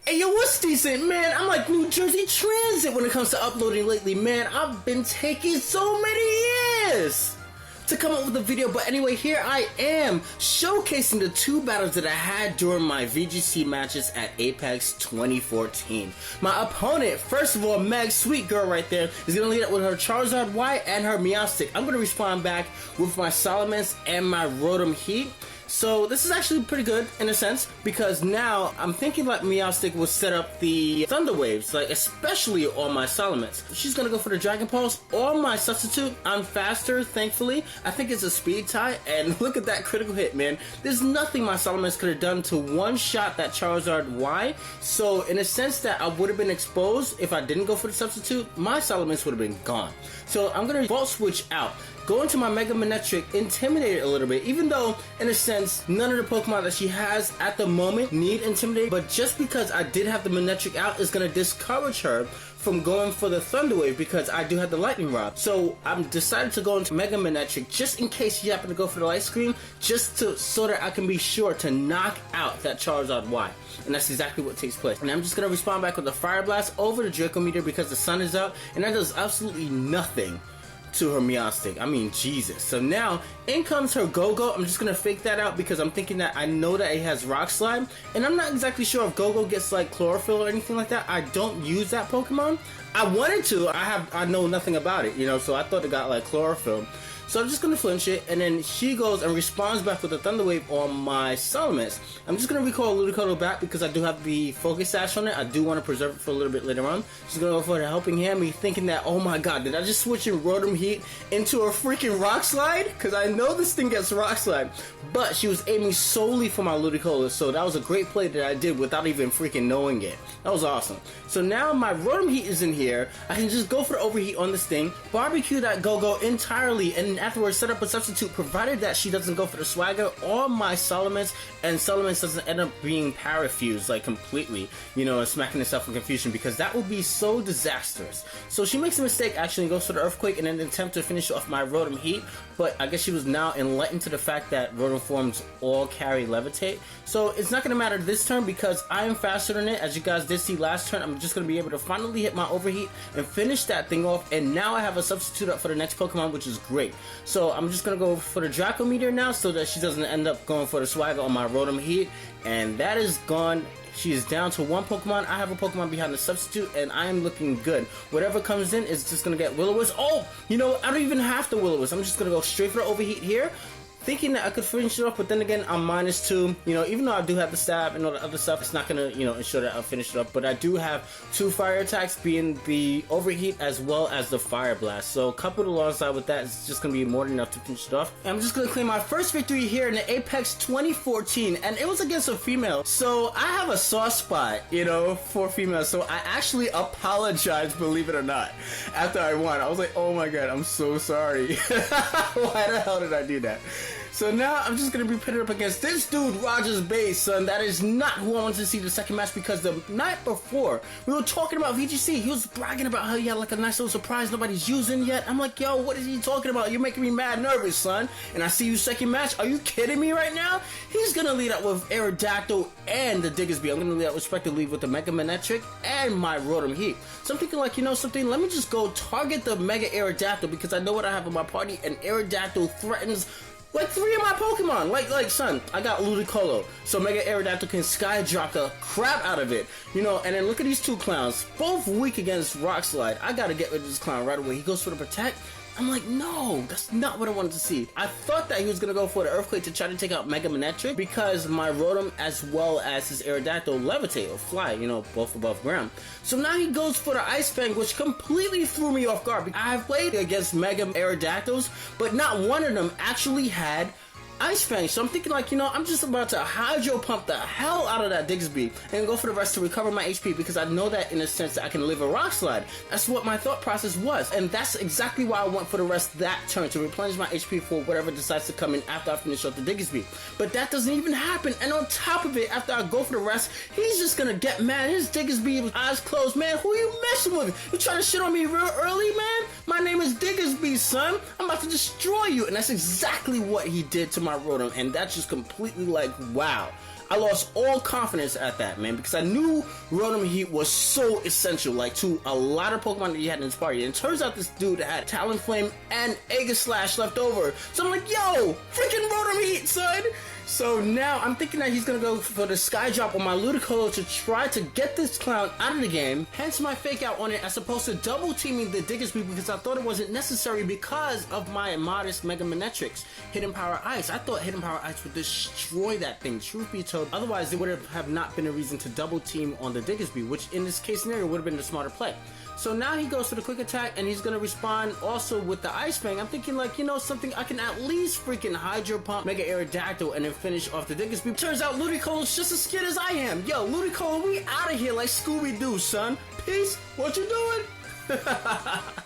Hey yo, what's decent, man? I'm like New Jersey Transit when it comes to uploading lately, man. I've been taking so many years to come up with a video, but anyway, here I am showcasing the 2 battles that I had during my VGC matches at Apex 2014. My opponent, first of all, Meg, sweet girl right there, is gonna lead up with her Charizard Y and her Meowstic. I'm gonna respond back with my Salamence and my Rotom Heat. So this is actually pretty good in a sense, because now I'm thinking like Meowstic will set up the Thunder Waves, like especially on my Salamence. She's gonna go for the Dragon Pulse on my substitute. I'm faster, thankfully. I think it's a speed tie, and look at that critical hit, man. There's nothing my Salamence could have done to one-shot that Charizard Y. So in a sense that I would have been exposed if I didn't go for the substitute, my Salamence would have been gone. So I'm gonna Volt Switch out. Go into my Mega Manectric, intimidate it a little bit, even though, in a sense, none of the Pokemon that she has at the moment need Intimidate, but just because I did have the Manectric out is going to discourage her from going for the Thunder Wave because I do have the Lightning Rod. So I'm decided to go into Mega Manectric just in case she happen to go for the Light Screen, just so that I can be sure to knock out that Charizard Y. And that's exactly what takes place. And I'm just going to respond back with the Fire Blast over the Draco Meteor because the sun is out, and that does absolutely nothing to her Meowstic. I mean, Jesus. So now, in comes her Go-Go. I'm just gonna fake that out because I'm thinking that I know that it has Rock Slide, and I'm not exactly sure if Go-Go gets like Chlorophyll or anything like that. I don't use that Pokemon. I wanted to. I know nothing about it, you know, so I thought it got like Chlorophyll. So I'm just going to flinch it, and then she goes and responds back with a Thunder Wave on my Salamence. I'm just going to recall Ludicolo back because I do have the Focus Sash on it. I do want to preserve it for a little bit later on. She's going to go for the Helping Hand, me thinking that, oh my god, did I just switch in Rotom Heat into a freaking Rock Slide? Because I know this thing gets Rock Slide. But she was aiming solely for my Ludicolo, so that was a great play that I did without even freaking knowing it. That was awesome. So now my Rotom Heat is in here. I can just go for the Overheat on this thing, barbecue that Go-Go entirely, and afterwards set up a substitute, provided that she doesn't go for the Swagger on my Salamence, and Salamence doesn't end up being Parafused like completely, you know, and smacking itself in confusion, because that would be so disastrous. So she makes a mistake actually and goes for the Earthquake in an attempt to finish off my Rotom Heat, but I guess she was now enlightened to the fact that Rotom forms all carry Levitate. So it's not going to matter this turn because I am faster than it. As you guys did see last turn, I'm just going to be able to finally hit my Overheat and finish that thing off, and now I have a substitute up for the next Pokemon, which is great. So I'm just going to go for the Draco Meteor now so that she doesn't end up going for the Swagger on my Rotom Heat, and that is gone. She is down to 1 Pokemon. I have a Pokemon behind the substitute, and I am looking good. Whatever comes in is just going to get Will-O-Wisp. Oh, you know, I don't even have to Will-O-Wisp. I'm just going to go straight for the Overheat here, thinking that I could finish it off, but then again, I'm -2. You know, even though I do have the stab and all the other stuff, it's not gonna, you know, ensure that I'll finish it up. But I do have 2 fire attacks, being the Overheat as well as the Fire Blast. So coupled alongside with that, it's just gonna be more than enough to finish it off. And I'm just gonna claim my first victory here in the Apex 2014, and it was against a female. So I have a soft spot, you know, for females. So I actually apologized, believe it or not, after I won. I was like, oh my god, I'm so sorry. Why the hell did I do that? So now I'm just going to be pitted up against this dude, Rogers Bay, son. That is not who I wanted to see the second match, because the night before, we were talking about VGC. He was bragging about how he had like a nice little surprise nobody's using yet. I'm like, yo, what is he talking about? You're making me mad nervous, son. And I see you second match. Are you kidding me right now? He's going to lead up with Aerodactyl and the Diggersby. I'm going to lead up respectively with the Mega Manectric and my Rotom Heat. So I'm thinking like, you know something? Let me just go target the Mega Aerodactyl because I know what I have in my party, and Aerodactyl threatens like 3 of my Pokemon. Like son, I got Ludicolo, so Mega Aerodactyl can Sky Drop the crap out of it, you know. And then look at these 2 clowns, both weak against Rock Slide. I gotta get rid of this clown right away. He goes for the Protect. I'm like, no, that's not what I wanted to see. I thought that he was going to go for the Earthquake to try to take out Mega Manectric because my Rotom as well as his Aerodactyl levitate or fly, you know, both above ground. So now he goes for the Ice Fang, which completely threw me off guard. I've played against Mega Aerodactyls, but not one of them actually had Ice Fang. So I'm thinking like, you know, I'm just about to Hydro Pump the hell out of that Diggersby and go for the rest to recover my HP, because I know that in a sense that I can live a Rock Slide. That's what my thought process was, and that's exactly why I went for the rest that turn, to replenish my HP for whatever decides to come in after I finish off the Diggersby. But that doesn't even happen, and on top of it, after I go for the rest, he's just gonna get mad. His Diggersby with eyes closed. Man, who you messing with? You trying to shit on me real early, man? My name is Diggersby, son. I'm about to destroy you. And that's exactly what he did to my Rotom, and that's just completely like, wow. I lost all confidence at that, man, because I knew Rotom Heat was so essential, like, to a lot of Pokemon that you had in this party. And it turns out this dude had Talonflame and Aegislash left over. So I'm like, yo, freaking Rotom Heat, son! So now I'm thinking that he's gonna go for the Sky Drop on my Ludicolo to try to get this clown out of the game. Hence my fake out on it as opposed to double teaming the Diggersby because I thought it wasn't necessary because of my modest Mega Manetrix. Hidden Power Ice. I thought Hidden Power Ice would destroy that thing, truth be told. Otherwise, there would have not been a reason to double team on the Diggersby, which in this case scenario would have been the smarter play. So now he goes for the quick attack and he's gonna respond also with the Ice Fang. I'm thinking like, you know, something I can at least freaking Hydro Pump, Mega Aerodactyl, and then finish off the Diggersby. Turns out Ludicolo's just as scared as I am. Yo, Ludicolo, we out of here like Scooby-Doo, son. Peace. What you doing?